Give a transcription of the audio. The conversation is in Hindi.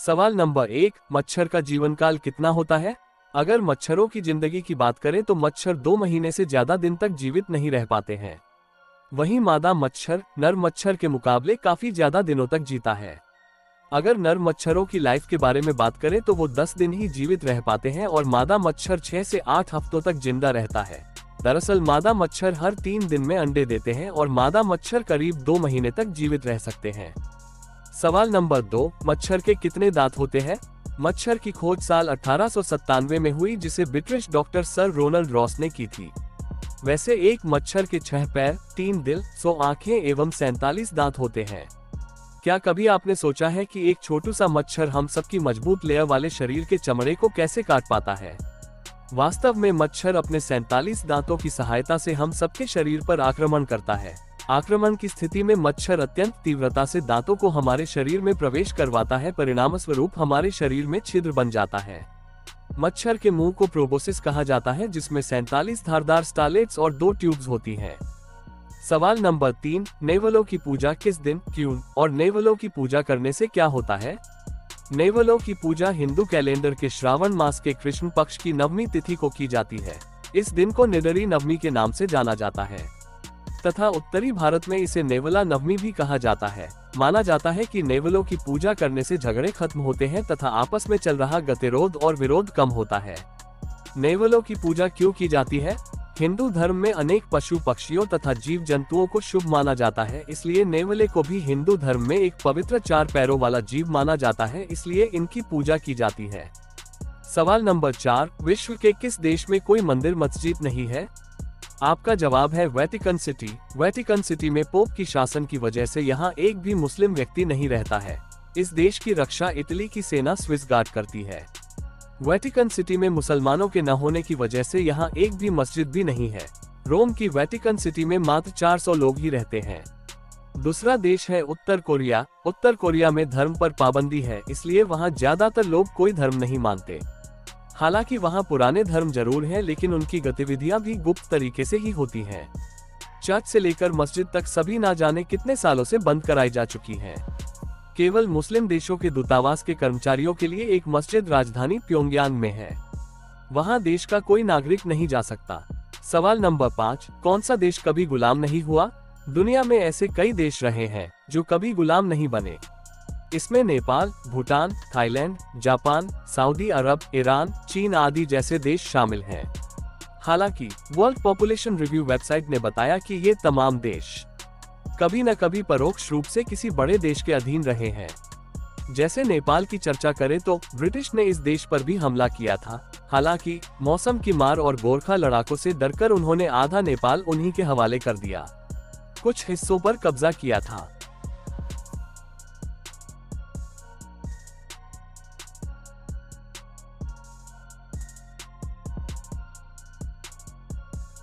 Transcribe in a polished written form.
सवाल नंबर 1, मच्छर का जीवन काल कितना होता है? अगर मच्छरों की जिंदगी की बात करें तो मच्छर 2 महीने से ज्यादा दिन तक जीवित नहीं रह पाते हैं। वहीं मादा मच्छर नर मच्छर के मुकाबले काफी ज्यादा दिनों तक जीता है। अगर नर मच्छरों की लाइफ के बारे में बात करें तो वो 10 दिन ही जीवित रह पाते हैं और मादा मच्छर 6 से 8 हफ्तों तक जिंदा रहता है। दरअसल मादा मच्छर हर 3 दिन में अंडे देते हैं और मादा मच्छर करीब 2 महीने तक जीवित रह सकते हैं। सवाल नंबर 2, मच्छर के कितने दांत होते हैं? मच्छर की खोज साल 1897 में हुई, जिसे British doctor sir Ronald Ross ने की थी। वैसे एक मच्छर के 6 पैर, 3 दिल, 100 आंखें एवं 47 दांत होते हैं। क्या कभी आपने सोचा है कि एक छोटू सा मच्छर हम सबकी मजबूत लेयर वाले शरीर के चमड़े को कैसे काट पाता है? वास्तव में मच्छर अपने 47 दांतों की सहायता से हम सबके शरीर पर आक्रमण करता है। आक्रमण की स्थिति में मच्छर अत्यंत तीव्रता से दांतों को हमारे शरीर में प्रवेश करवाता है, परिणामस्वरूप हमारे शरीर में छिद्र बन जाता है। मच्छर के मुंह को प्रोबोसिस कहा जाता है, जिसमें 47 धारदार स्टालेट्स और 2 ट्यूब्स होती हैं। सवाल नंबर 3, नेवलों की पूजा किस दिन, क्यों और नेवलों की पूजा करने से क्या होता है? नेवलों की पूजा हिंदू कैलेंडर के श्रावण मास के कृष्ण पक्ष की नवमी तिथि को की जाती है। इस दिन को निडरी नवमी के नाम से जाना जाता है तथा उत्तरी भारत में इसे नेवला नवमी भी कहा जाता है। माना जाता है कि नेवलों की पूजा करने से झगड़े खत्म होते हैं तथा आपस में चल रहा गतिरोध और विरोध कम होता है। नेवलों की पूजा क्यों की जाती है? हिंदू धर्म में अनेक पशु पक्षियों तथा जीव जंतुओं को शुभ माना जाता है, इसलिए नेवले को भी हिंदू धर्म में एक पवित्र 4 पैरों वाला जीव माना जाता है, इसलिए इनकी पूजा की जाती है। सवाल नंबर 4, विश्व के किस देश में कोई मंदिर मस्जिद नहीं है? आपका जवाब है वेटिकन सिटी। वेटिकन सिटी में पोप की शासन की वजह से यहाँ एक भी मुस्लिम व्यक्ति नहीं रहता है। इस देश की रक्षा इटली की सेना स्विस गार्ड करती है। वेटिकन सिटी में मुसलमानों के न होने की वजह से यहाँ एक भी मस्जिद भी नहीं है। रोम की वेटिकन सिटी में मात्र 400 लोग ही रहते हैं। दूसरा देश है उत्तर कोरिया। उत्तर कोरिया में धर्म पर पाबंदी है, इसलिए वहाँ ज्यादातर लोग कोई धर्म नहीं मानते। हालांकि वहाँ पुराने धर्म जरूर हैं, लेकिन उनकी गतिविधियां भी गुप्त तरीके से ही होती हैं। चर्च से लेकर मस्जिद तक सभी ना जाने कितने सालों से बंद कराई जा चुकी हैं। केवल मुस्लिम देशों के दूतावास के कर्मचारियों के लिए एक मस्जिद राजधानी प्योंगयांग में है। वहाँ देश का कोई नागरिक नहीं जा सकता। सवाल नंबर 5, कौन सा देश कभी गुलाम नहीं हुआ? दुनिया में ऐसे कई देश रहे हैं जो कभी गुलाम नहीं बने। इसमें Nepal, Bhutan, Thailand, Japan, Saudi Arab, Iran, चीन आदि जैसे देश शामिल हैं। हालांकि वर्ल्ड पॉपुलेशन रिव्यू वेबसाइट ने बताया कि ये तमाम देश कभी न कभी परोक्ष रूप से किसी बड़े देश के अधीन रहे हैं। जैसे नेपाल की चर्चा करें तो ब्रिटिश ने इस देश पर भी हमला किया था। हालांकि मौसम की मार और गोरखा लड़ाकों से डरकर उन्होंने आधा नेपाल उन्हीं के हवाले कर दिया। कुछ हिस्सों पर कब्जा किया था।